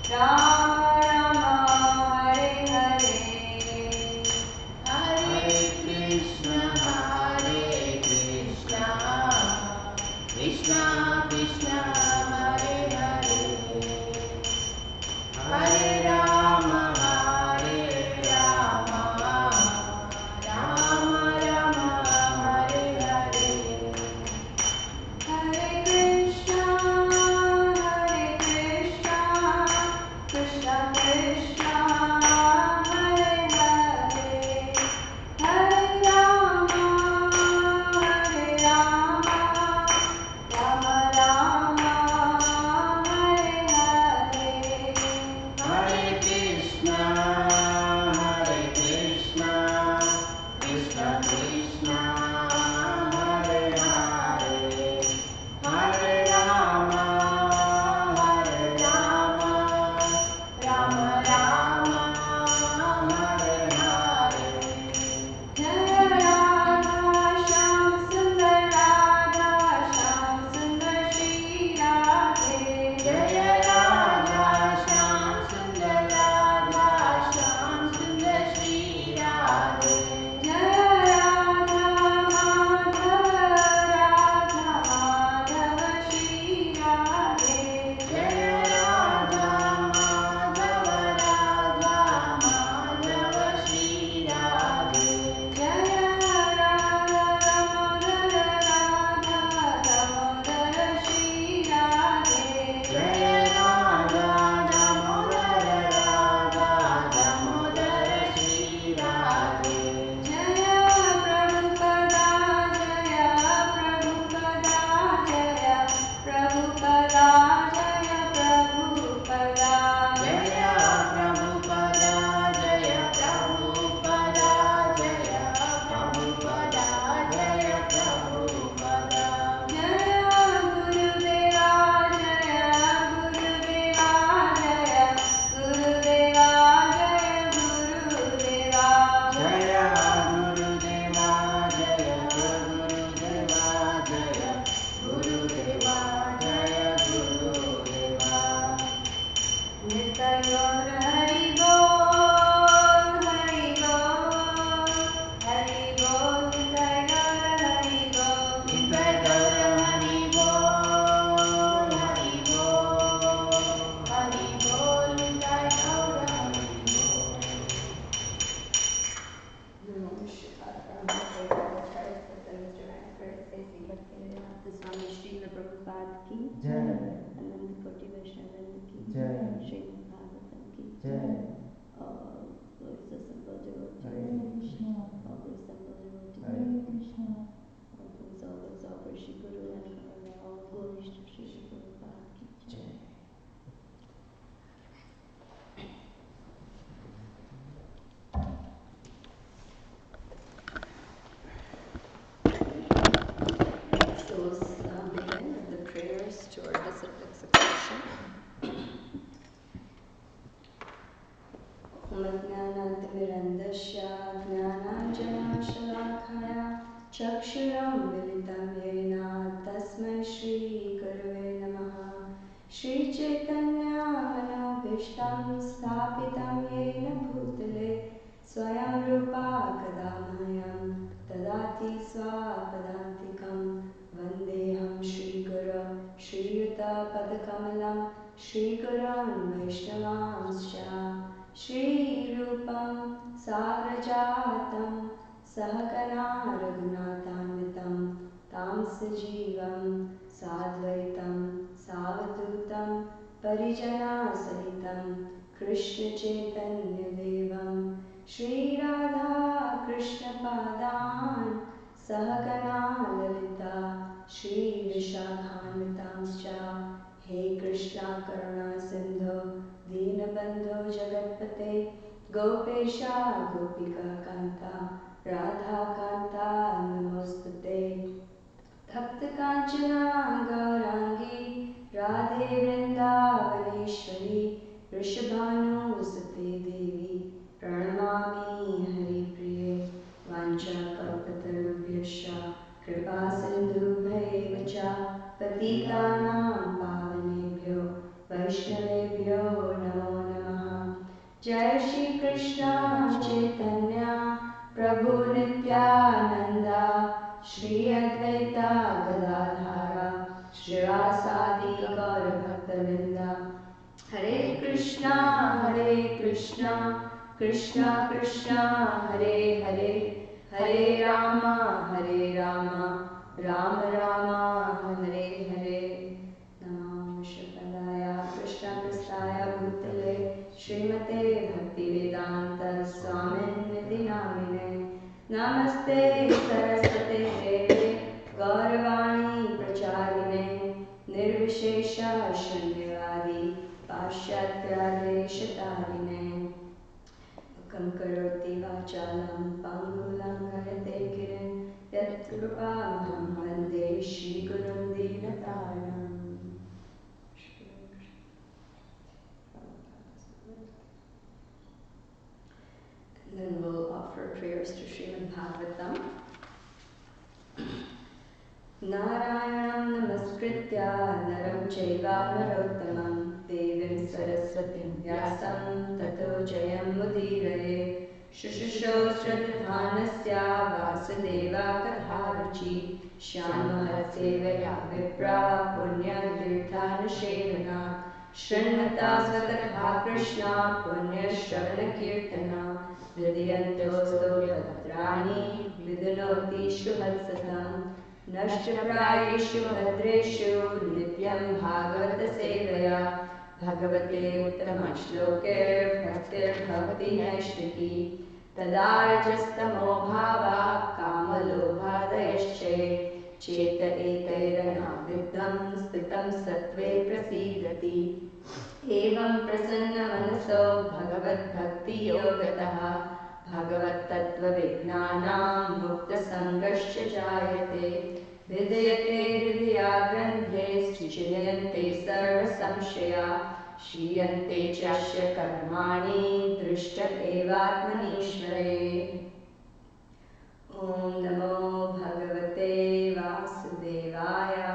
Rama Rama Hare Prabhupada की जय, अनंत कोटि वैष्णववृंद की जय, श्रीमद् भागवतम की जय, Lord is assembled devotee, Hare Krishna, all the assembled devotee, Hare Krishna, all things always offer Shri Guru and all glories to Shri Prabhupada ki jai. So we'll begin with the prayers to our visit execution. Om-Jnanatimirandasya Jnananjana-shalakaya Chakshuram Militam Yena Tasmai Shri Gurave Namaha Shri Chaitanya Manobhishtam Sthapitam Yena Bhutale Swayam Rupa Kadamahyam Tadati Swapadantikam Vandeham Shri Guru Shri Yuta Padakamalam Shri Guran Vaishnavanscha Shri Rupam Sagrajatam Sahagana Raghunathanvitam Tam Sajivam Sadvaitam Savadutam Parijana Sahitam Krishna Chaitanya Devam Shri Radha Krishna Padan Sahagana Lalita Shri Vishakhanvitamscha He Krishna Karuna Sindhu Dinabandho Jagatpate Gopesha Gopika Kanta Radha Kanta Namostate Bhakta Kanchana Gaurangi Radhe Vrindavaneshwari Rishabhanu Sate Devi Pranamami Hari Priye Vancha Kalpatarubhyascha Kripa Sindhu Bhaivacha Patitanam Pavanebhyo Vaishnavebhyo Namo Namaha Jai Shri Krishna Chaitanya Prabhu Nityananda Shri Advaita Gadadhara Shri Rasadi Gaura Bhaktavinda Hare Krishna Krishna Krishna Hare Hare Hare Rama Rama Rama Hare Hare Namo Shivaya Krishna Prasthaya Bhutale Srimate Bhaktivedanta Swamin Niti Namine Namaste Saraswate Deve Gauravani Pracharine Nirvishesha Shunyavadi Pashyatya Deshatarine Mukam Karoti Vachalam Pangulam Garate Kirin Yat Krupamaham Vande Shri Gurum Dinataranam. And then we'll offer prayers to Srimad Bhagavatam. Narayanam Namaskritya Naram Chaiva Narottamam Devim Saraswatim Vyasam Tato Jayam Mudiraye Shushusho Shradhanasya Vasudeva Katharuchi Shyamahatsevaya Vipra Punya Tirthanashevana Shrunvata Svakatha Krishna Punya Shravana Kirtana Vidyantosto Bhadrani Vidunoti Shubhatsatam Nashtaprayeshu Bhadreshu Nityam Bhagavata Sevaya Bhagavate Uttamashloker Bhaktir Bhavati Naishtaki Tadarajastamo Bhava Kamalobhadayasche Cheta Ekairana Viddham Stitam Sattve Prasidati Evam Prasanna Manaso Bhagavat Bhakti Yogataha Bhagavat Tattva Vijnanam Mukta Sangascha Jayate Vidayate Hridaya Grandhe Srichayante Sarva Samshaya Shriyante Chasya Karmani Drishta Evatmanishvare Om Namo Bhagavate Vasudevaya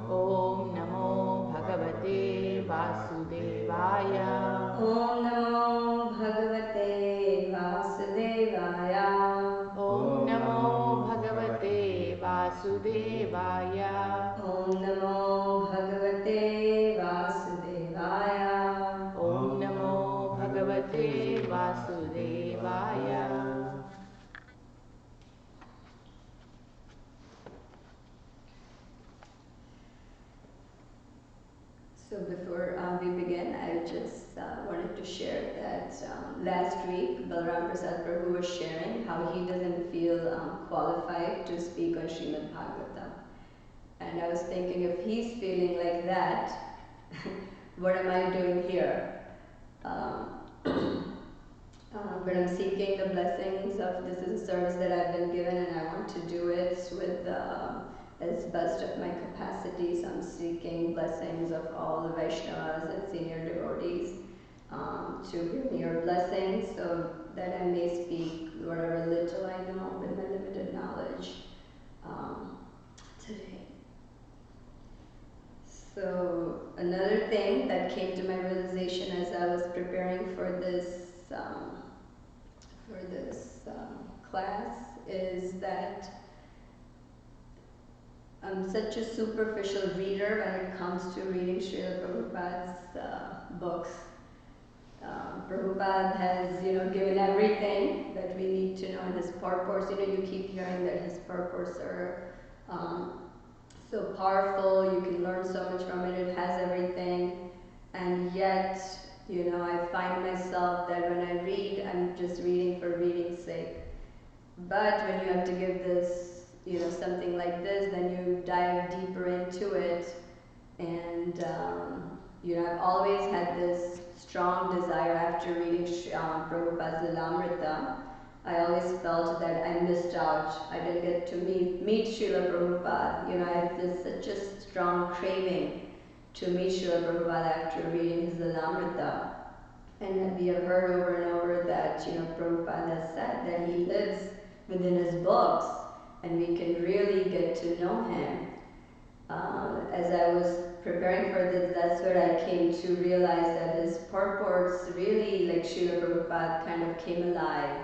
Om Namo Bhagavate Vasudevaya. Om Namo Bhagavate Vasudevaya. Om Namo Bhagavate Vasudevaya. Om Namo Bhagavate Vasudevaya. Om Namo Bhagavate Vasudevaya. So before we begin, I just wanted to share that last week Balram Prasad Prabhu was sharing how he doesn't feel qualified to speak on Srimad Bhagavatam. And I was thinking, if he's feeling like that, what am I doing here? But I'm seeking the blessings of, this is a service that I've been given and I want to do it with as best of my capacities. I'm seeking blessings of all the Vaishnavas and senior devotees to give me your blessings so that I may speak whatever little I know with my limited knowledge today. So another thing that came to my realization as I was preparing for this class is that I'm such a superficial reader when it comes to reading Srila Prabhupada's books. Prabhupada has, given everything that we need to know in his purports. You keep hearing that his purports are so powerful. You can learn so much from it. It has everything, and yet, I find myself that when I read, I'm just reading for reading's sake. But when you have to give this, something like this, then you dive deeper into it. And, I've always had this strong desire after reading Prabhupada's Lilamrita. I always felt that I missed out. I didn't get to meet Srila Prabhupada. I have such a strong craving to meet Srila Prabhupada after reading his Lilamrita. And we have heard over and over that, Prabhupada has said that he lives within his books and we can really get to know him. As I was preparing for this, that's where I came to realize that his purports really, like Srila Prabhupada, kind of came alive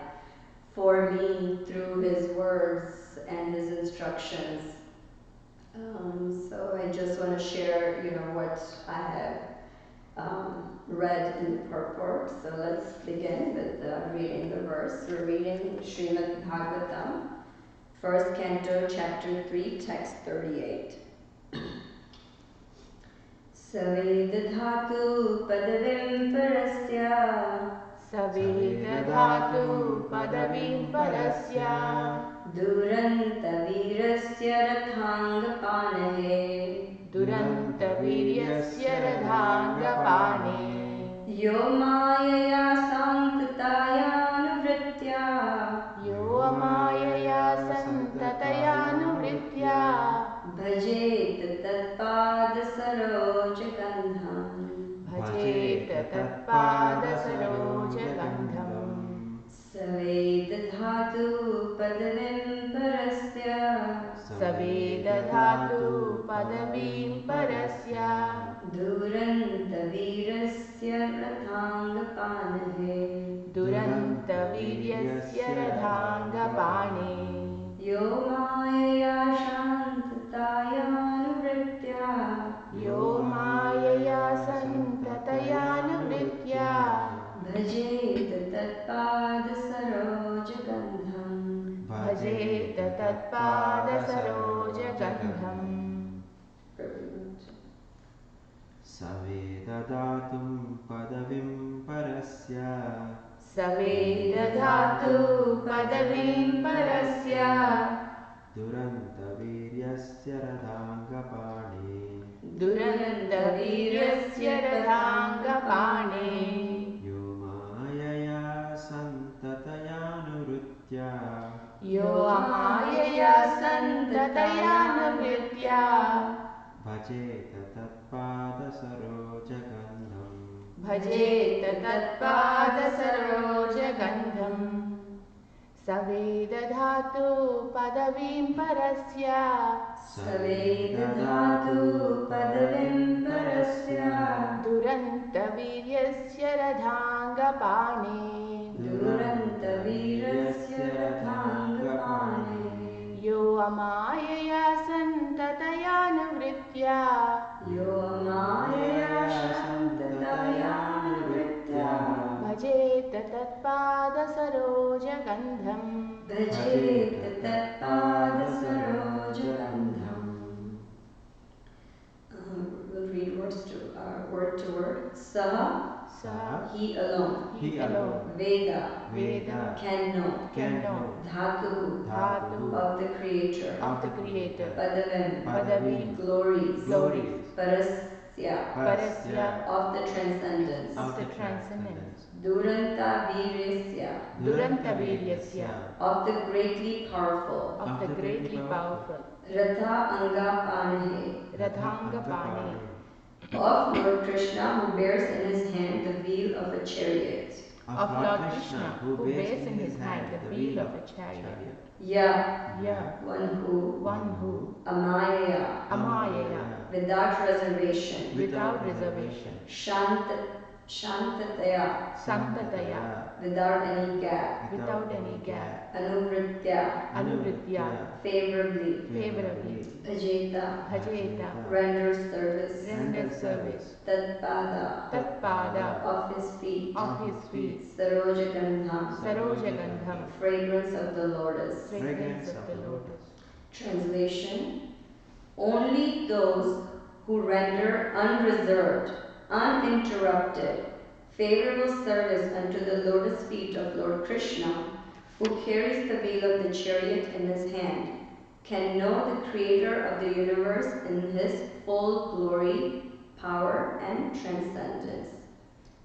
for me through his words and his instructions. So I just want to share, what I have read in the purport. So let's begin with reading the verse. We're reading Srimad Bhagavatam, 1st Canto, Chapter 3, Text 38. Savedadhatu padavim parasya Savedadhatu padavim parasya Durantavirasya rathangapanahe Durantaviryasya radhangapane Yo mayaya santataya Yo amayaya santataya Bhajet tatpada saroja gandham Bhajet tatpada saroja gandham Savedadhatu padavim parasya Savedadhatu padavim parasya Durantavirasya rathangapanahe Durantaviryasya radhangapane Yo mayaya shantataya Yo mayaya santataya Bhajet tatpada saroja gandham Bhajet tatpada saroja gandham Savedadhatum padavim parasya Savedadhatu padavim parasya Durantaviryasya radhangapane Durantaviryasya radhangapane Yo mayaya santataya Yo amayaya santataya navritya Bhajet tatpada saroja gandham Bhajet tatpada saroja gandham Savedadhatu padavim parasya Savedadhatu padavim parasya Durantaviryasya radhangapane Durantavirasya rathangapane Yo amayaya santataya navritya Yo mayaya shantataya nivritya Bhajet tatpada saroja gandham Bhajet tatpada saroja gandham. We'll read verse 2. word to word. Saha, Saha, he alone. he alone. Veda, Veda, can know. Dhatu, Dhatu, of the Creator. of the Creator. Padavim, Padavim, glories. glories. Parasya, Parasya, of the transcendence. of the transcendence. Duranta Viresya, Durantaviryasya, of the greatly powerful. of the greatly powerful. Ratha Anga Panahe, Radhangapane, of Lord Krishna who bears in his hand the wheel of a chariot. of Lord Krishna, who bears in his hand the wheel of a chariot. Ya, Ya, one who, Amaya, without reservation, without reservation. Shantataya, Santataya, without any gap. without any gap. Anuvritya, favorably. Bhajeta, renders service. Tatpada, of his feet. Sarojagandham, fragrance of the lotus. fragrance of the lotus. Translation: only those who render unreserved, uninterrupted, favorable service unto the lotus feet of Lord Krishna, who carries the wheel of the chariot in his hand, can know the Creator of the universe in his full glory, power, and transcendence.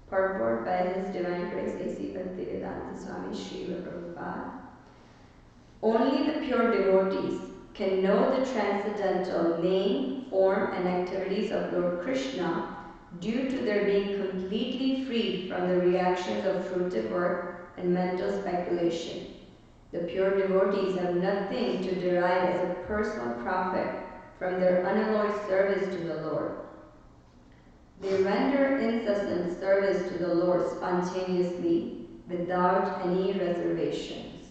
Purport by His Divine Grace A.C. Bhaktivedanta Swami Srila Prabhupada. Only the pure devotees can know the transcendental name, form, and activities of Lord Krishna due to their being completely freed from the reactions of fruitive work and mental speculation. The pure devotees have nothing to derive as a personal profit from their unalloyed service to the Lord. They render incessant service to the Lord spontaneously, without any reservations.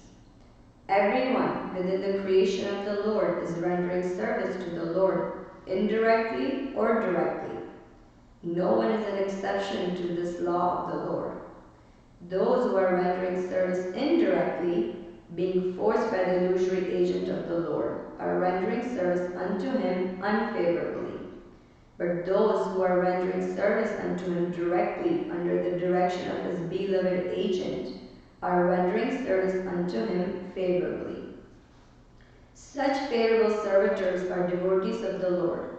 Everyone within the creation of the Lord is rendering service to the Lord, indirectly or directly. No one is an exception to this law of the Lord. Those who are rendering service indirectly, being forced by the illusory agent of the Lord, are rendering service unto him unfavorably. But those who are rendering service unto him directly under the direction of his beloved agent are rendering service unto him favorably. Such favorable servitors are devotees of the Lord,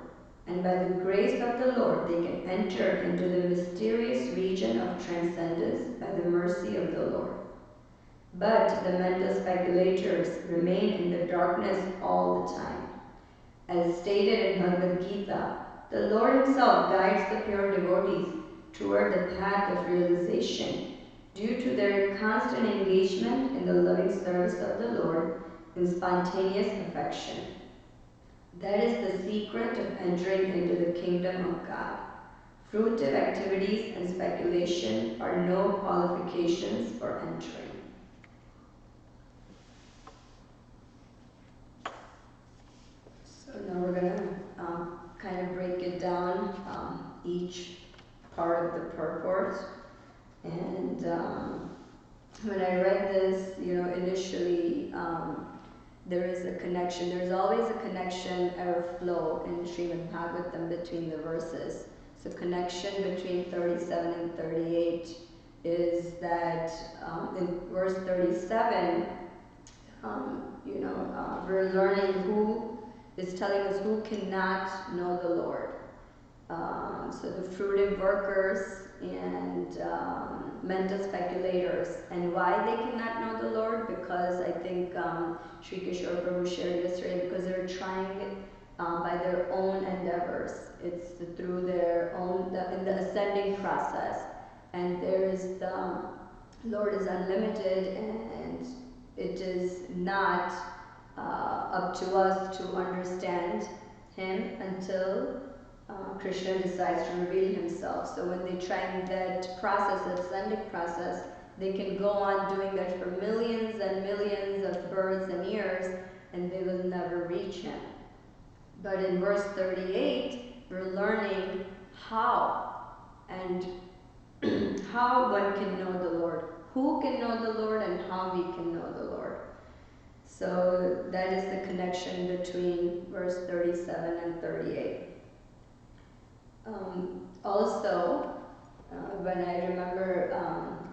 and by the grace of the Lord they can enter into the mysterious region of transcendence by the mercy of the Lord. But the mental speculators remain in the darkness all the time. As stated in Bhagavad Gita, the Lord himself guides the pure devotees toward the path of realization due to their constant engagement in the loving service of the Lord in spontaneous affection. That is the secret of entering into the kingdom of God. Fruitive activities and speculation are no qualifications for entering. So now we're going to kind of break it down, each part of the purport. And when I read this, initially there is a connection. There's always a connection or flow in Srimad Bhagavatam between the verses. So connection between 37 and 38 is that in verse 37, we're learning who is telling us who cannot know the Lord. So the fruitive workers and mental speculators. And why they cannot know the Lord? Because I think Sri Kishore Prabhu shared yesterday, because they're trying by their own endeavors. It's through their own, in the ascending process. And there is the Lord is unlimited, and it is not up to us to understand him until Krishna decides to reveal himself. So when they try that process, that ascendic process, they can go on doing that for millions and millions of births and years, and they will never reach him. But in verse 38, we're learning how and how one can know the Lord, who can know the Lord, and how we can know the Lord. So that is the connection between verse 37 and 38. Also, when I remember,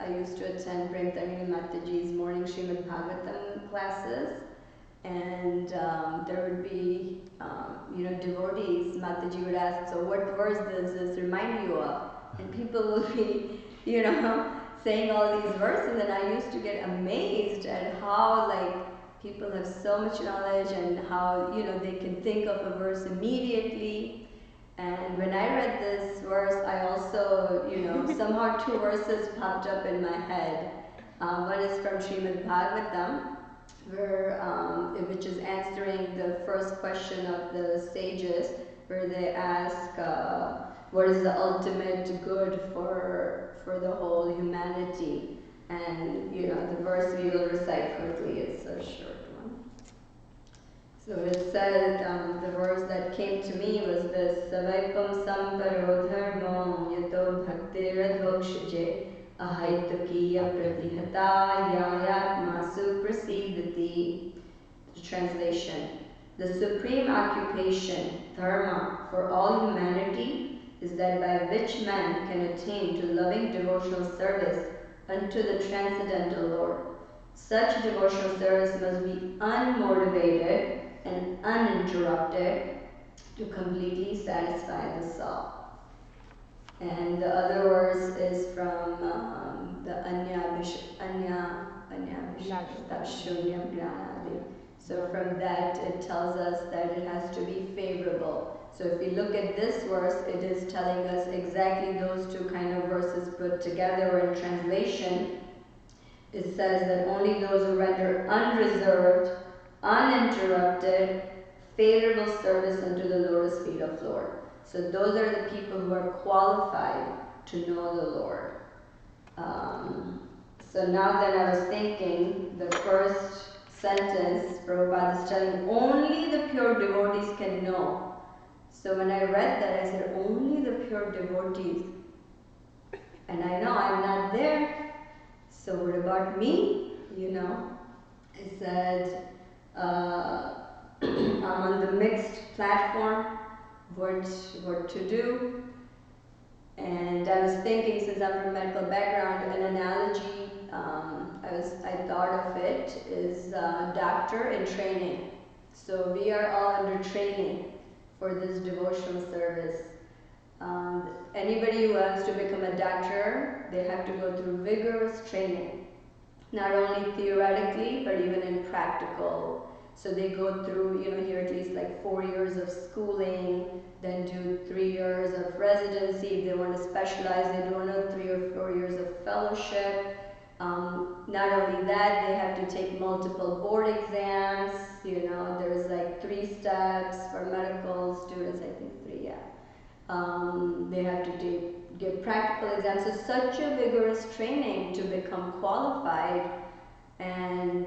I used to attend Premtarini Mataji's morning Srimad Bhagavatam classes, and there would be, devotees. Mataji would ask, so what verse does this remind you of? And people will be, saying all these verses, and I used to get amazed at how, people have so much knowledge and how, they can think of a verse immediately. And when I read this verse, I also, somehow two verses popped up in my head. One is from Srimad Bhagavatam, which is answering the first question of the sages, where they ask, what is the ultimate good for the whole humanity? And, the verse we will recite quickly, it's a short one. So it said, the verse that came to me was this, Savaipam samparo dharmam yato bhaktiradvokshije ahaitakiya pratihata yayatmasu prasidati. The translation. The supreme occupation, dharma, for all humanity is that by which man can attain to loving devotional service unto the transcendental Lord. Such devotional service must be unmotivated and uninterrupted to completely satisfy the soul. And the other verse is from the Anya Shunyam Gyanadi. So from that it tells us that it has to be favorable. So if we look at this verse, it is telling us exactly those two kind of verses put together in translation. It says that only those who render unreserved, uninterrupted, favorable service unto the lotus feet of Lord. So those are the people who are qualified to know the Lord. So now that I was thinking, the first sentence, Prabhupada is telling only the pure devotees can know. So when I read that, I said, only the pure devotees. And I know I'm not there. So what about me? I said, I'm on the mixed platform, what to do. And I was thinking, since I'm from medical background, an analogy I thought of it is doctor in training. So we are all under training for this devotional service. Anybody who wants to become a doctor, they have to go through vigorous training, not only theoretically, but even in practical. So they go through, here at least 4 years of schooling, then do 3 years of residency. If they want to specialize, they do another 3 or 4 years of fellowship. Not only that, they have to take multiple board exams. There's 3 steps for medical students, I think 3, yeah. They have to give practical exams. So such a vigorous training to become qualified. And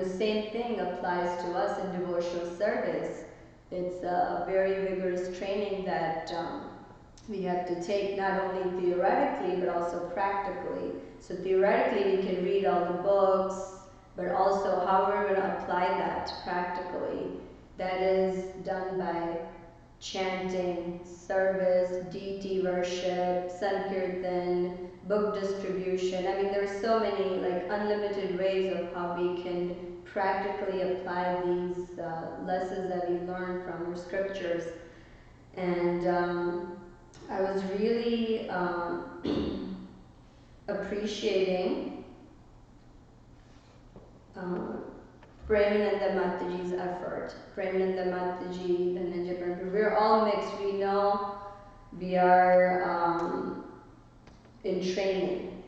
same thing applies to us in devotional service. It's a very vigorous training that we have to take, not only theoretically but also practically. So theoretically we can read all the books, but also how we're going to apply that practically. That is done by chanting, service, deity worship, sankirtan, book distribution. I mean, there's so many unlimited ways of how we can practically apply these lessons that we learn from our scriptures. And I was really appreciating Premananda Mataji's effort. Premananda Mataji, the Ninja Brahma, we're all mixed. We know we are in training.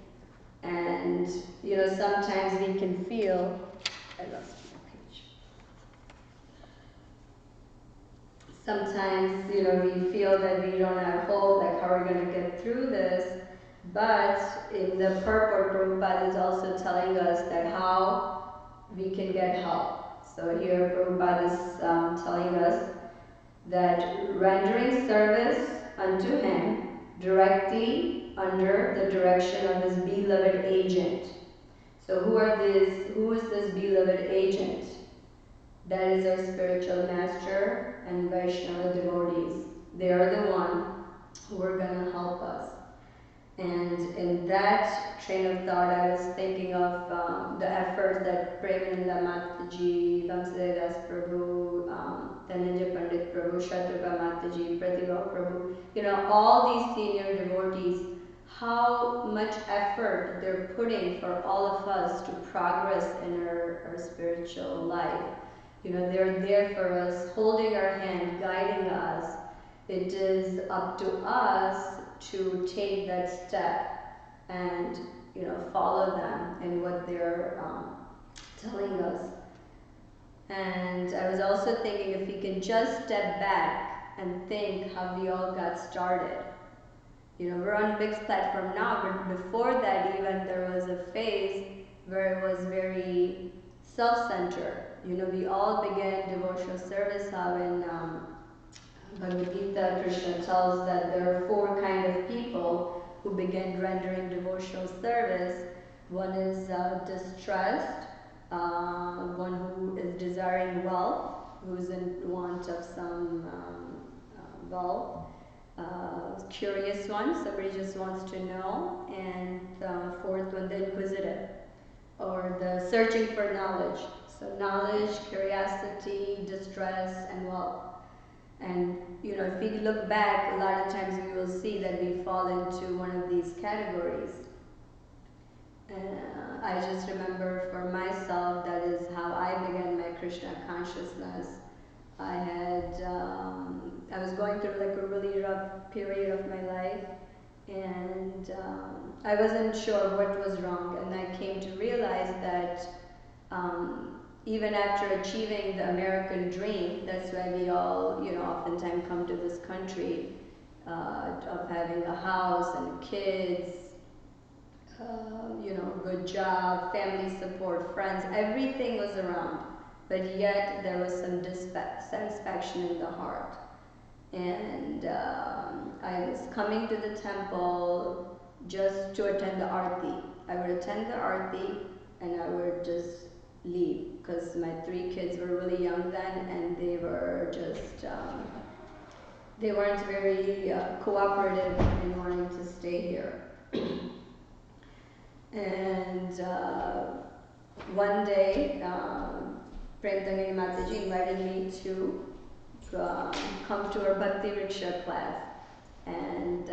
And, sometimes we can feel, I lost my page. Sometimes, we feel that we don't have hope, how are we going to get through this? But in the purport, Prabhupada is also telling us that how we can get help. So here Prabhupada is telling us that rendering service unto him directly under the direction of his beloved agent. So who is this beloved agent? That is our spiritual master and Vaishnava devotees. They are the one who are going to help us. And in that train of thought, I was thinking of the efforts that Premananda Mataji, Vamsadedas Prabhu, Dhananjay Pandit Prabhu, Shatrupa Mataji, Pratibha Prabhu, all these senior devotees, how much effort they're putting for all of us to progress in our spiritual life. They're there for us, holding our hand, guiding us. It is up to us to take that step and follow them in what they're telling us. And I was also thinking, if we can just step back and think how we all got started. We're on mixed platform now, but before that even there was a phase where it was very self-centered. We all began devotional service. How in Bhagavad Gita, Krishna tells that there are 4 kind of people who begin rendering devotional service. One is distressed, one who is desiring wealth, who's in want of some wealth. Curious one, somebody just wants to know, and the 4th one, the inquisitive, or the searching for knowledge. So knowledge, curiosity, distress, and wealth. And if we look back, a lot of times we will see that we fall into one of these categories. I just remember for myself, that is how I began my Krishna consciousness. I was going through like a really rough period of my life, and I wasn't sure what was wrong, and I came to realize that even after achieving the American dream, that's why we all, oftentimes come to this country, of having a house and kids, good job, family support, friends, everything was around. But yet there was some dissatisfaction in the heart. And I was coming to the temple just to attend the arti. I would attend the arti and I would just leave, because my 3 kids were really young then, and they were just, they weren't very cooperative in wanting to stay here. And one day, Premtangani Mataji invited me to come to her Bhakti Vriksha class. And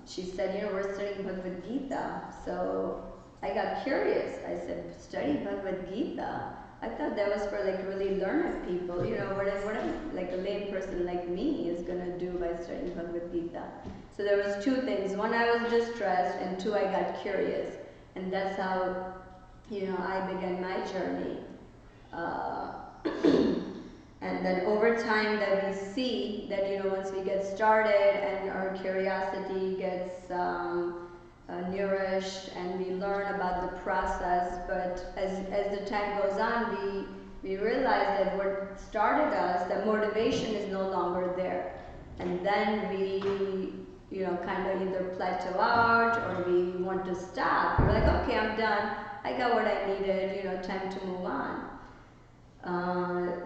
she said, we're studying Bhagavad Gita. So I got curious. I said, study Bhagavad Gita? I thought that was for like really learned people. What like a lay person like me is going to do by studying Bhagavad Gita. So there was 2 things. One, I was distressed, and 2, I got curious. And that's how, I began my journey. And then over time that we see that, once we get started and our curiosity gets nourished and we learn about the process, but as the time goes on, we realize that what started us, the motivation is no longer there. And then we, kind of either plateau out or we want to stop. We're like, okay, I'm done. I got what I needed, time to move on.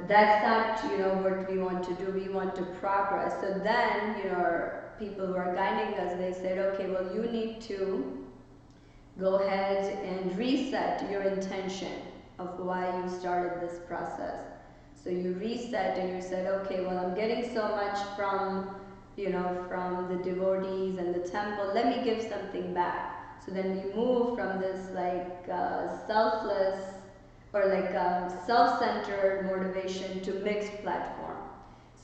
That's not, what we want to do. We want to progress. So then, our people who are guiding us, they said, okay, well, you need to go ahead and reset your intention of why you started this process. So you reset and you said, okay, well, I'm getting so much from, from the devotees and the temple. Let me give something back. So then we move from this like selfless or like self-centered motivation to mixed platform.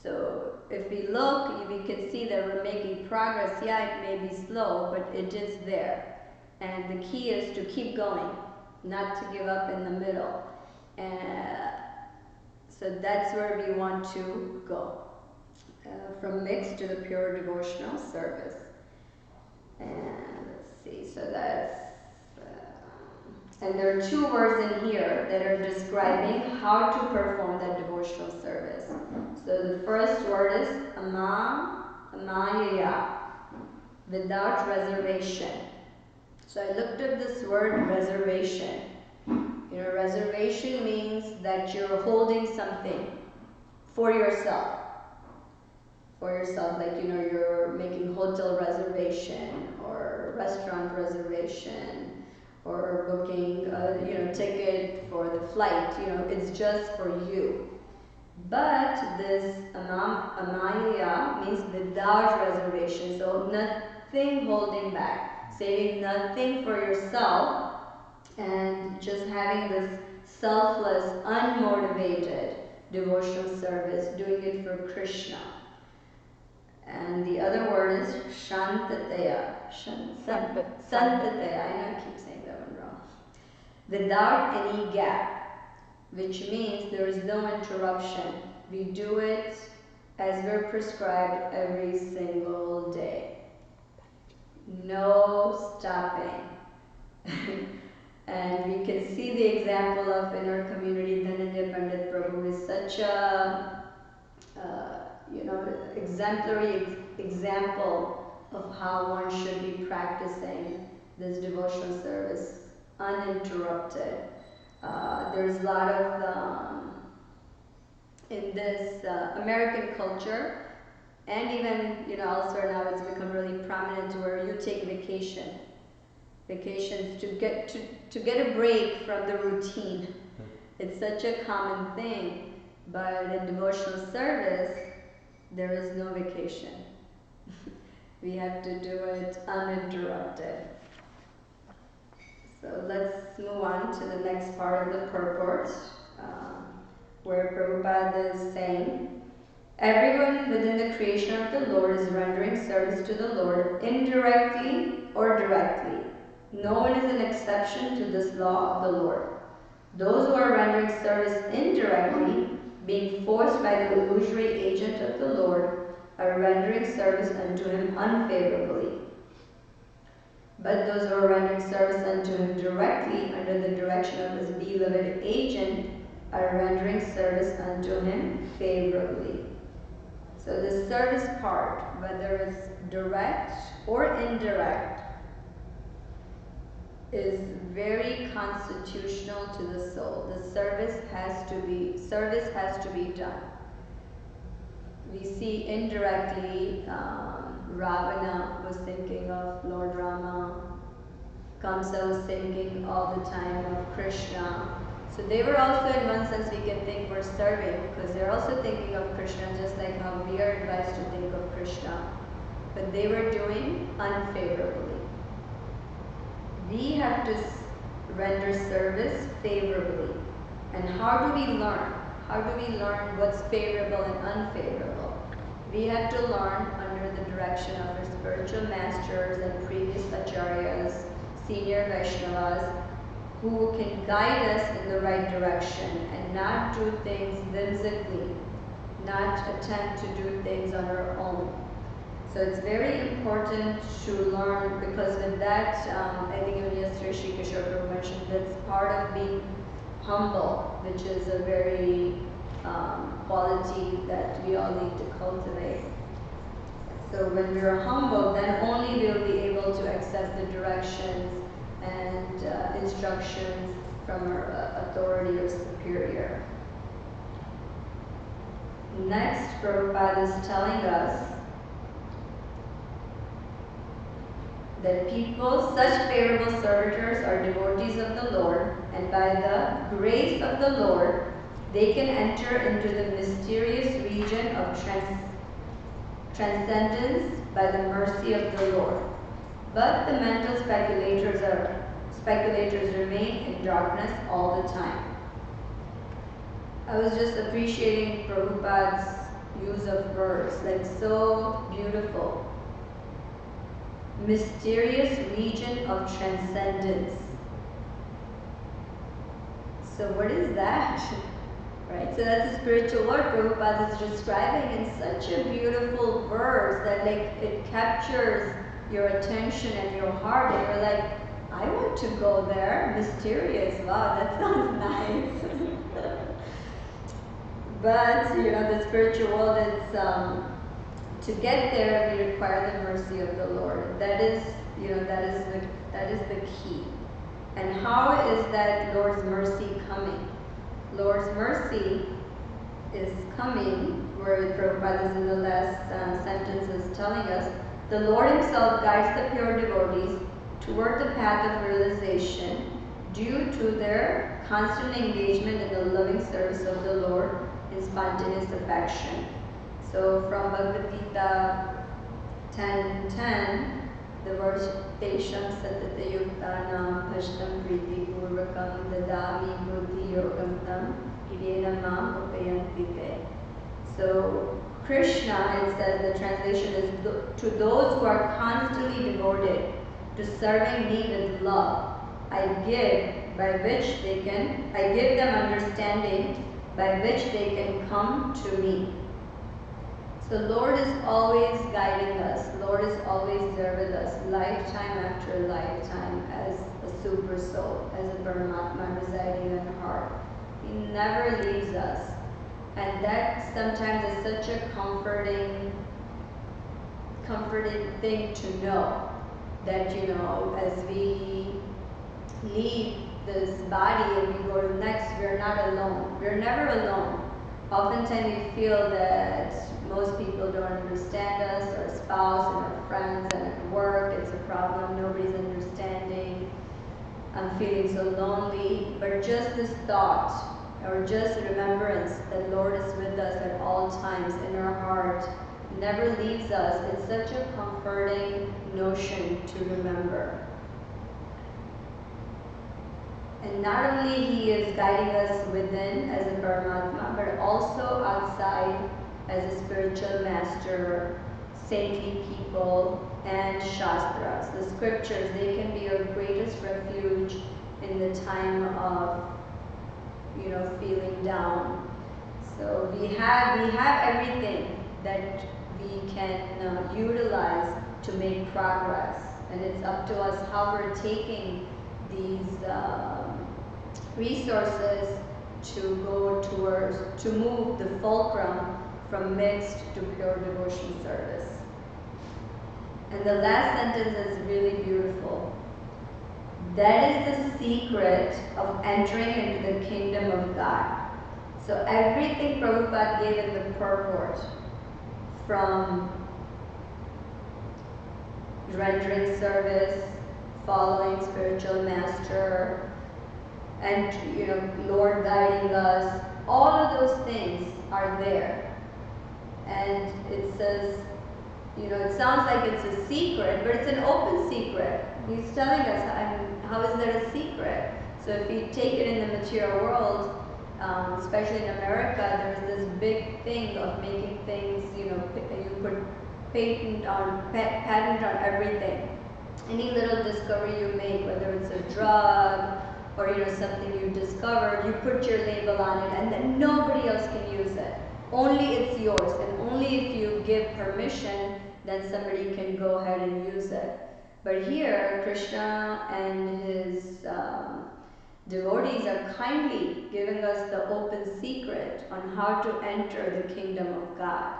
So if we look, we can see that we're making progress. Yeah, it may be slow, but it is there. And the key is to keep going, not to give up in the middle. So that's where we want to go, from mixed to the pure devotional service. And let's see, so that's, and there are 2 words in here that are describing how to perform that devotional service. So the first word is amayaya, without reservation. So I looked at this word reservation. Reservation means that you're holding something for yourself. for yourself, like, you're making hotel reservation or restaurant reservation or booking a ticket for the flight. It's just for you. But this amaya means without reservation, so nothing holding back, saving nothing for yourself, and just having this selfless, unmotivated devotional service, doing it for Krishna. And the other word is shantataya. Santataya. I know I keep saying that one wrong. Without any gap, which means there is no interruption. We do it as we're prescribed every single day. No stopping. And we can see the example of in our community, Dhananya Pandit Prabhu is such a exemplary example of how one should be practicing this devotional service uninterrupted. There's a lot of in this American culture, and even elsewhere now, it's become really prominent where you take vacations to get a break from the routine. It's such a common thing, but in devotional service, there is no vacation. We have to do it uninterrupted. So let's move on to the next part of the purport, where Prabhupada is saying, everyone within the creation of the Lord is rendering service to the Lord indirectly or directly. No one is an exception to this law of the Lord. Those who are rendering service indirectly, being forced by the illusory agent of the Lord, are rendering service unto him unfavorably. But those who are rendering service unto him directly under the direction of his beloved agent are rendering service unto him favorably. So the service part, whether it's direct or indirect, is very constitutional to the soul. The service has to be done. We see indirectly, Ravana was thinking of Lord Rama, Kamsa was thinking all the time of Krishna. So they were also, in one sense, we can think were serving, because they're also thinking of Krishna just like how we are advised to think of Krishna. But they were doing unfavorably. We have to render service favorably. And how do we learn? How do we learn what's favorable and unfavorable? We have to learn under the direction of our spiritual masters and previous acharyas, senior Vaishnavas, who can guide us in the right direction and not do things whimsically, not attempt to do things on our own. So it's very important to learn, because with that, I think even yesterday Shri Kishore Prabhu mentioned that's part of being humble, which is a very quality that we all need to cultivate. So when we're humble, then only we'll be able to accept the directions and instructions from our authority or superior. Next, Prabhupada is telling us that people, such favorable servitors are devotees of the Lord, and by the grace of the Lord, they can enter into the mysterious region of transcendence by the mercy of the Lord. But the mental speculators remain in darkness all the time. I was just appreciating Prabhupada's use of words, like so beautiful. Mysterious region of transcendence. So what is that? Right? So that's a spiritual word Prabhupada is describing in such a beautiful verse that it captures your attention and your heart, and you're like, I want to go there. Mysterious. Wow, that sounds nice. But the spiritual world is to get there, we require the mercy of the Lord. That is the key. And how is that Lord's mercy coming? Lord's mercy is coming where Prabhupada is in the last sentence is telling us, the Lord himself guides the pure devotees toward the path of realization due to their constant engagement in the loving service of the Lord in spontaneous affection. So from Bhagavad Gita 10:10, the verse Tesham Satate Yuktanam Pashtam Priti Purvakam Dadami Buddhi Yogam Tam Yena Mam Upayanti Te. So Krishna, it says, the translation is to those who are constantly devoted to serving me with love, I give them understanding by which they can come to me. So Lord is always guiding us. Lord is always there with us, lifetime after lifetime, as a super soul, as a Paramatma residing in our heart. He never leaves us. And that sometimes is such a comforting thing to know, that, you know, as we leave this body and we go to next, we're not alone. We're never alone. Oftentimes we feel that most people don't understand us, our spouse and our friends, and at work it's a problem, nobody's understanding, I'm feeling so lonely. But just this thought, or just remembrance that Lord is with us at all times in our heart, never leaves us, it's such a comforting notion to remember. And not only He is guiding us within as a Paramatma, but also outside as a spiritual master, saintly people, and Shastras. The scriptures, they can be our greatest refuge in the time of, you know, feeling down. So we have everything that we can utilize to make progress, and it's up to us how we're taking these resources to go towards, to move the fulcrum from mixed to pure devotion service. And the last sentence is really beautiful. That is the secret of entering into the kingdom of God. So everything Prabhupada gave in the purport, from rendering service, following spiritual master, and, you know, Lord guiding us, all of those things are there. And it says, you know, it sounds like it's a secret, but it's an open secret. He's telling us, how is that a secret? So if you take it in the material world, especially in America, there's this big thing of making things, you know, you put patent on everything. Any little discovery you make, whether it's a drug or, you know, something you discovered, you put your label on it, and then nobody else can use it. Only it's yours, and only if you give permission, then somebody can go ahead and use it. But here, Krishna and his devotees are kindly giving us the open secret on how to enter the kingdom of God.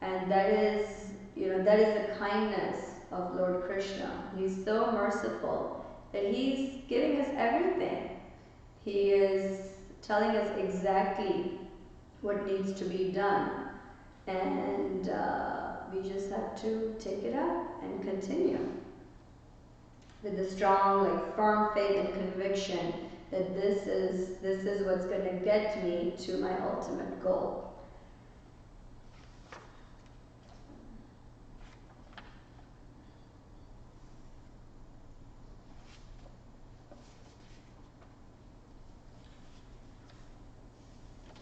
And that is, you know, that is the kindness of Lord Krishna. He's so merciful that he's giving us everything. He is telling us exactly what needs to be done. And we just have to take it up and continue with a strong, like, firm faith and conviction that this is what's going to get me to my ultimate goal.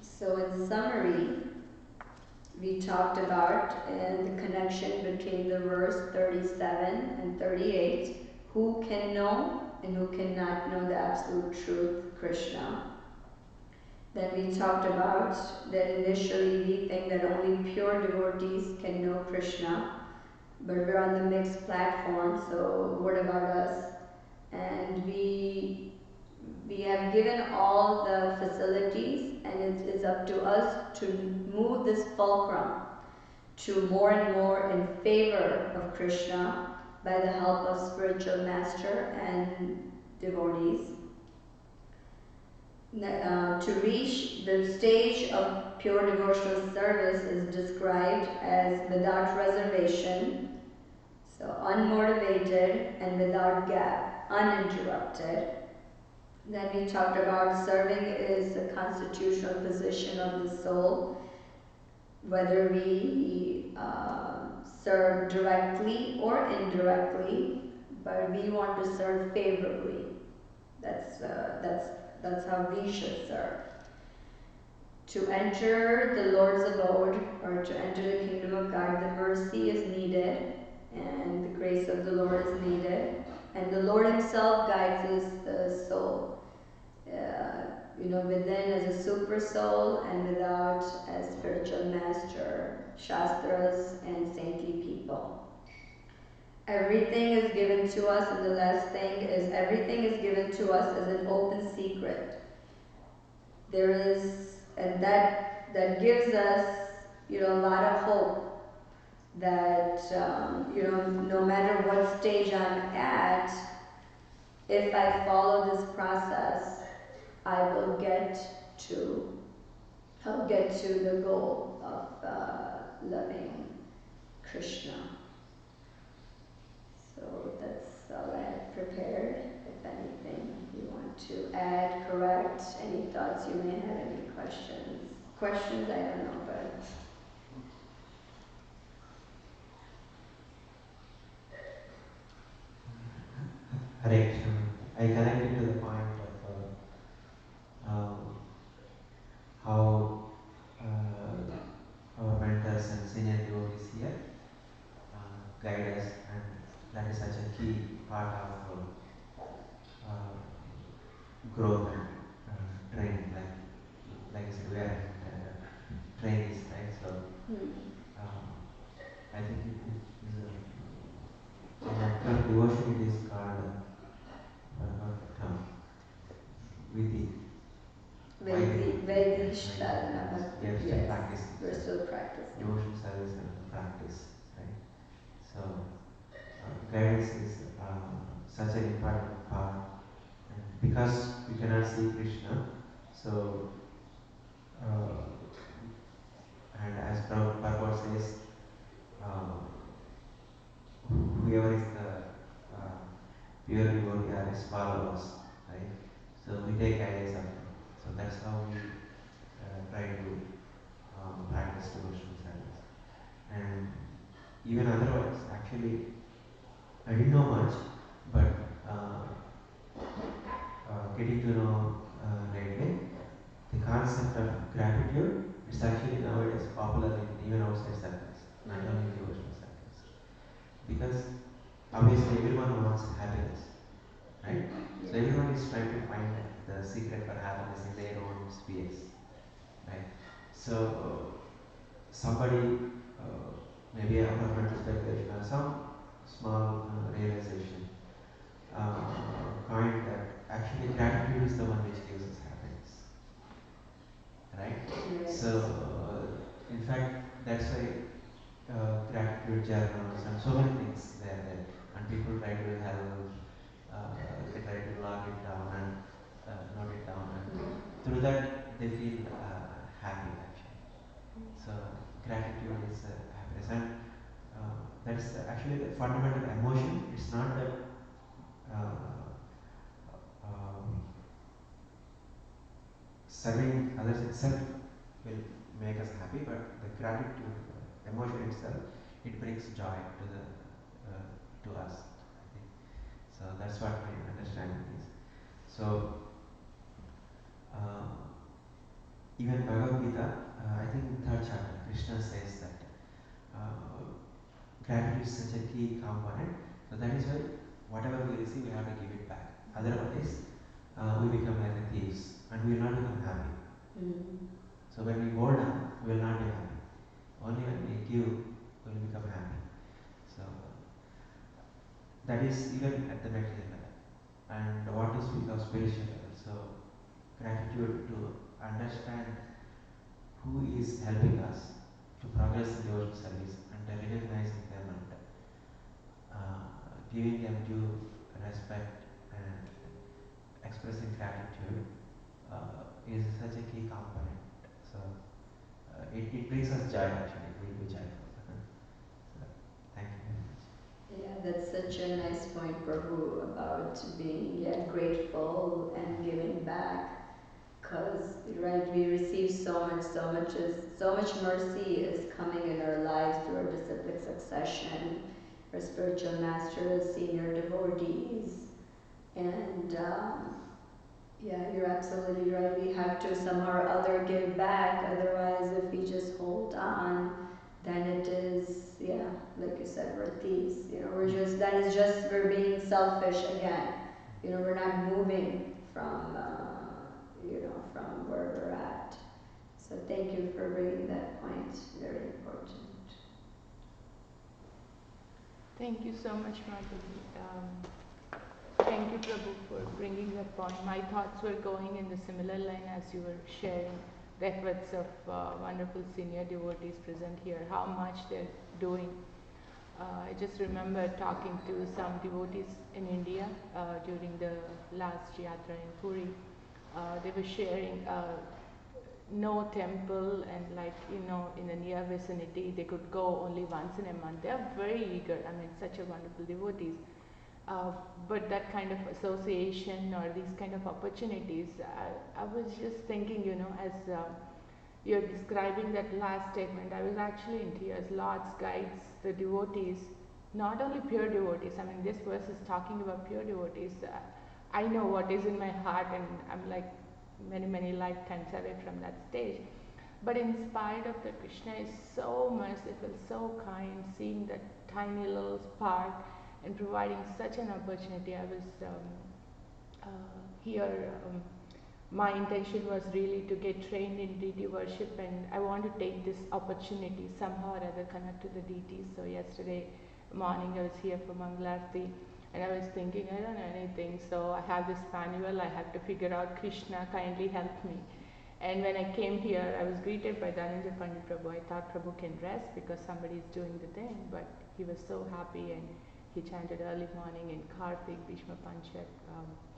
So in summary, we talked about the connection between the verse 37 and 38, who can know and who cannot know the absolute truth, Krishna. Then we talked about that initially we think that only pure devotees can know Krishna, but we're on the mixed platform, so what about us? And we have given all the facilities, and it's up to us to move this fulcrum to more and more in favor of Krishna by the help of spiritual master and devotees. To reach the stage of pure devotional service is described as without reservation, so unmotivated and without gap, uninterrupted. Then we talked about serving is a constitutional position of the soul, whether we serve directly or indirectly, but we want to serve favorably. That's how we should serve. To enter the Lord's abode or to enter the kingdom of God, the mercy is needed and the grace of the Lord is needed, and the Lord Himself guides the soul. Within as a super soul and without as spiritual master, shastras and saintly people. Everything is given to us, and the last thing is everything is given to us as an open secret. There is, and that gives us, a lot of hope that, no matter what stage I'm at, if I follow this process, I'll get to the goal of loving Krishna. So that's all I have prepared. If anything you want to add, correct, any thoughts you may have, any questions. Questions, I don't know, but... Hare Krishna. I connected to the point of how our mentors and senior devotees here guide us, and that is such a key part of growth and training. Like I said, we are trainees, right? So I think it is a devotion. It is called Vidhi. Vedic Yes, practice. We're still practicing. Devotion service and practice, right? So guidance is such an important part, and because we cannot see Krishna, so and as Prabhupada says, whoever is the pure devotee are his followers, right? So we take guidance of him. So that's how we try to practice devotional service. And even otherwise, actually, I didn't know much, but getting to know lately, the concept of gratitude is actually nowadays popular even outside circles, not only in devotional circles. Because obviously everyone wants happiness, right? So everyone is trying to find the secret for happiness in their own spheres, right? So somebody, maybe out of mental speculation or some small realization, coined that actually gratitude is the one which gives us happiness, right? Yes. So in fact, that's why gratitude journals and so many things there, and people try to help, they try to log it down and note it down, and through that they feel happy actually. So gratitude is happiness, and that is actually the fundamental emotion. It's not that serving others itself will make us happy, but the gratitude emotion itself, it brings joy to the to us. I think. So that's what my understanding is. So even Bhagavad Gita, I think in third chapter, Krishna says that gratitude is such a key component. So that is why whatever we receive, we have to give it back. Otherwise, we become like the thieves, and we will not become happy. So when we hold on, we will not be happy. Only when we give, we will become happy. So that is even at the material level. And what to speak of spiritual level? So gratitude to understand who is helping us to progress in devotional service, and recognizing them and giving them due respect and expressing gratitude is such a component. So it brings us joy actually. We'll be joyful. So thank you very much. Yeah, that's such a nice point, Prabhu, about being grateful and giving back. Because, right, we receive so much mercy is coming in our lives through our disciplic succession, our spiritual masters, senior devotees, and yeah, you're absolutely right. We have to somehow or other give back. Otherwise, if we just hold on, then it is, yeah, like you said, we're thieves. We're being selfish again. We're not moving from, from where we're at. So thank you for bringing that point. Very important. Thank you so much, Mataji. Thank you, Prabhu, for bringing that point. My thoughts were going in the similar line as you were sharing the efforts of wonderful senior devotees present here, how much they're doing. I just remember talking to some devotees in India during the last yatra in Puri. They were sharing no temple and in the near vicinity they could go only once in a month. They are very eager. I mean, such a wonderful devotees. But that kind of association or these kind of opportunities, I was just thinking, as you're describing that last statement, I was actually in tears. Lord's guides the devotees, not only pure devotees. I mean, this verse is talking about pure devotees. I know what is in my heart, and I'm like many, many lifetimes away from that stage. But in spite of that, Krishna is so merciful, so kind, seeing that tiny little spark and providing such an opportunity. I was here. My intention was really to get trained in deity worship, and I want to take this opportunity somehow or other connect to the deities. So yesterday morning I was here for Mangalarti, and I was thinking, I don't know anything, so I have this manual, I have to figure out. Krishna, kindly help me. And when I came here, I was greeted by Dhananjay Pandit Prabhu. I thought Prabhu can rest because somebody is doing the thing, but he was so happy, and he chanted early morning in Kartik, Bhishma Panchat.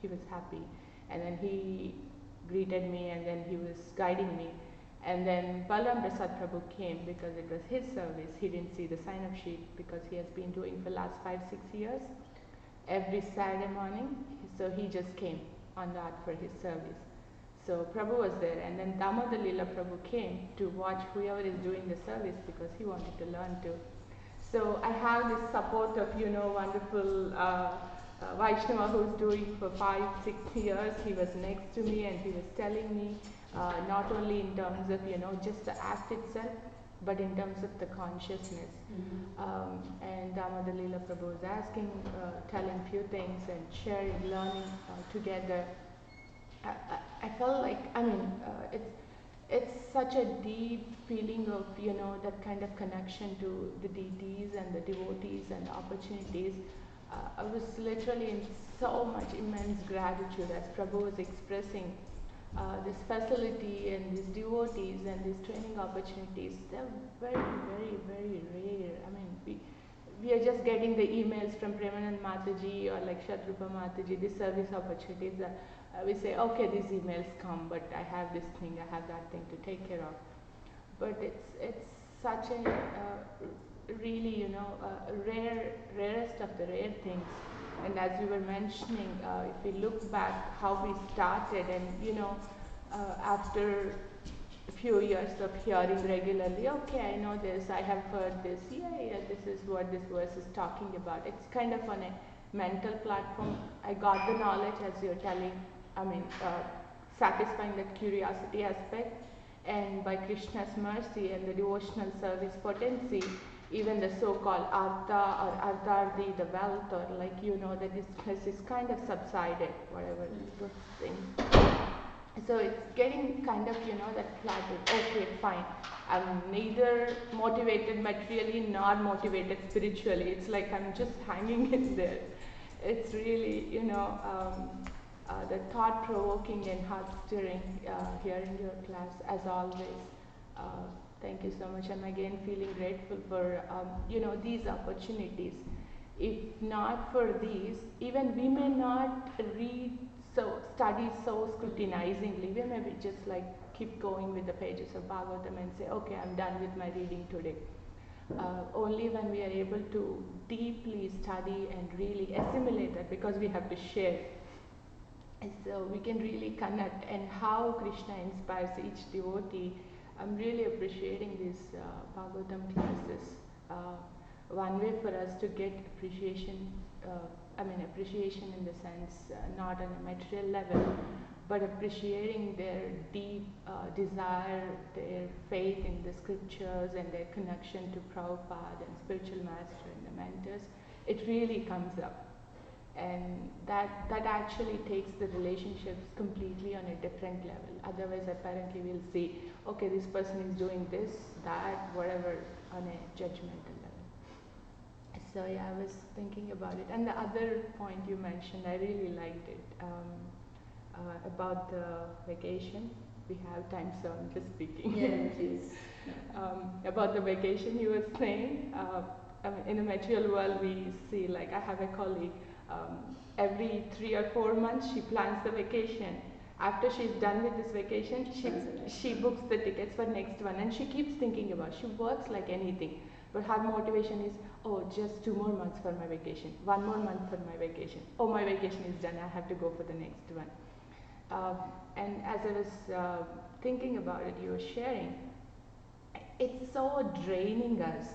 He was happy, and then he greeted me, and then he was guiding me. And then Balaram Prasad Prabhu came because it was his service. He didn't see the sign-up sheet because he has been doing for the last 5-6 years every Saturday morning. So he just came on that for his service. So Prabhu was there, and then Damodar Leela Prabhu came to watch whoever is doing the service because he wanted to learn too. So I have this support of, wonderful Vaishnava who's doing for 5-6 years. He was next to me and he was telling me not only in terms of, just the act itself, but in terms of the consciousness. And Damodar Leela Prabhu was asking, telling few things and sharing, learning together. I felt like, it's such a deep feeling of, that kind of connection to the deities and the devotees and the opportunities. I was literally in so much immense gratitude as Prabhu was expressing this facility and these devotees and these training opportunities. They're very, very, very rare. I mean, we are just getting the emails from Premanand Mataji or like Shatrupa Mataji, these service opportunities. We say, okay, these emails come, but I have this thing, I have that thing to take care of. But it's such a really, rarest of the rare things. And as you were mentioning, if we look back how we started, and after a few years of hearing regularly, okay, I know this, I have heard this, yeah, this is what this verse is talking about. It's kind of on a mental platform. I got the knowledge as you're telling, satisfying that curiosity aspect, and by Krishna's mercy and the devotional service potency, even the so-called artha or arthardi, the wealth, or the distress is kind of subsided, whatever those things. So it's getting kind of, that plateau. Okay, fine. I'm neither motivated materially nor motivated spiritually. It's like I'm just hanging in there. It's really, the thought-provoking and heart-stirring here in your class, as always. Thank you so much. I'm again feeling grateful for, these opportunities. If not for these, even we may not read study so scrutinizingly. We maybe just like keep going with the pages of Bhagavatam and say, okay, I'm done with my reading today. Only when we are able to deeply study and really assimilate that, because we have to share, so we can really connect, and how Krishna inspires each devotee. I'm really appreciating these Bhagavatam classes. One way for us to get appreciation, appreciation in the sense not on a material level, but appreciating their deep desire, their faith in the scriptures and their connection to Prabhupada and spiritual master and the mentors, it really comes up. And that actually takes the relationships completely on a different level. Otherwise, apparently we'll see, okay, this person is doing this, that, whatever, on a judgmental level. So yeah, I was thinking about it. And the other point you mentioned, I really liked it, about the vacation. We have time, so I'm just speaking. Yeah, please. About the vacation you were saying. In the material world, we see, like, I have a colleague, every 3 or 4 months she plans the vacation. After she's done with this vacation, she books the tickets for next one, and she keeps thinking about it. She works like anything, but her motivation is, oh, just 2 more months for my vacation, 1 more month for my vacation. Oh, my vacation is done, I have to go for the next one. And as I was thinking about it, you were sharing, it's so draining us.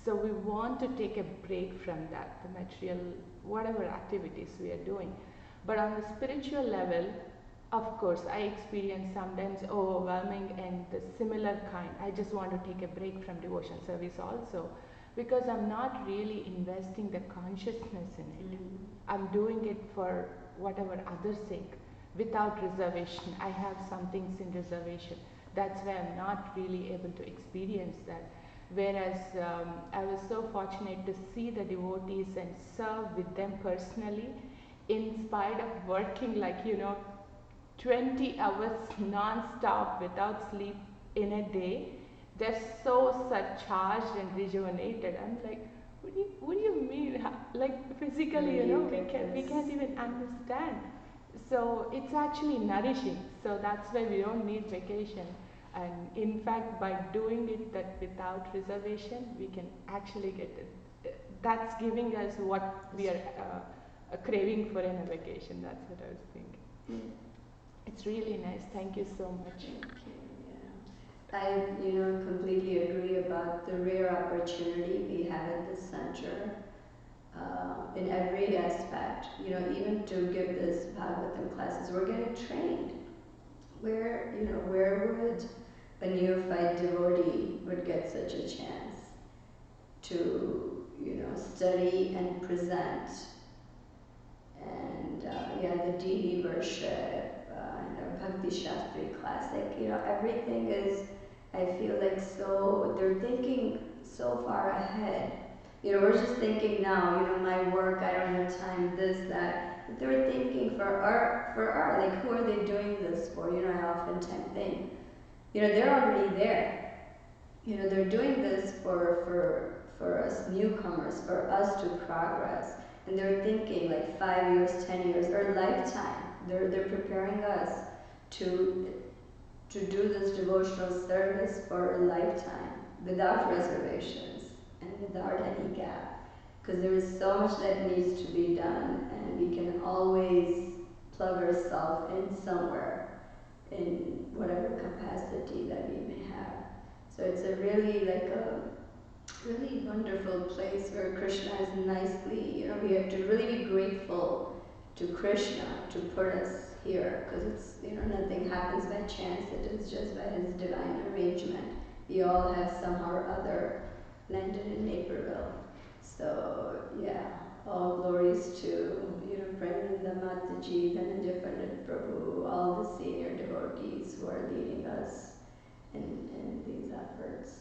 So we want to take a break from that, the material, whatever activities we are doing. But on the spiritual level, of course, I experience sometimes overwhelming and the similar kind. I just want to take a break from devotion service also, because I'm not really investing the consciousness in it. I'm doing it for whatever others' sake, without reservation. I have some things in reservation. That's why I'm not really able to experience that. Whereas I was so fortunate to see the devotees and serve with them personally, in spite of working like, 20 hours non-stop without sleep in a day. They're so surcharged and rejuvenated. I'm like, what do you mean? Like physically, we can't even understand. So it's actually nourishing. So that's why we don't need vacation. And in fact, by doing it that without reservation, we can actually get it. That's giving us what we are craving for in a vacation. That's what I was thinking. It's really nice. Thank you so much. Thank you. Yeah. I, completely agree about the rare opportunity we have at the center. In every aspect, even to give this Bhagavatam classes, we're getting trained. Where would a neophyte devotee would get such a chance to, study and present, and the deity worship, and our Bhakti Shastri classic, everything is, I feel like, so, they're thinking so far ahead. We're just thinking now, my work, I don't have time, this, that. But they're thinking for art, like, who are they doing this for? I oftentimes think, they're already there. They're doing this for us newcomers, for us to progress. And they're thinking like 5 years, 10 years, or lifetime. They're preparing us to do this devotional service for a lifetime, without reservations and without any gap. Because there is so much that needs to be done, and we can always plug ourselves in somewhere, in whatever capacity that we may have. So it's a really really wonderful place where Krishna is nicely, we have to really be grateful to Krishna to put us here, because it's, nothing happens by chance, it is just by his divine arrangement. We all have somehow or other landed in Naperville. So yeah, all glories to, Govinda, Mataji, Dhananjay Pandit Prabhu, all the senior devotees who are leading us in these efforts.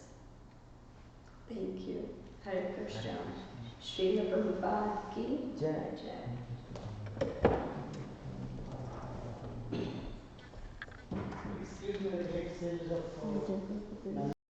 Thank you. Hare Krishna. Srila Prabhupada ki Jai Jai. Excuse me, the next stage of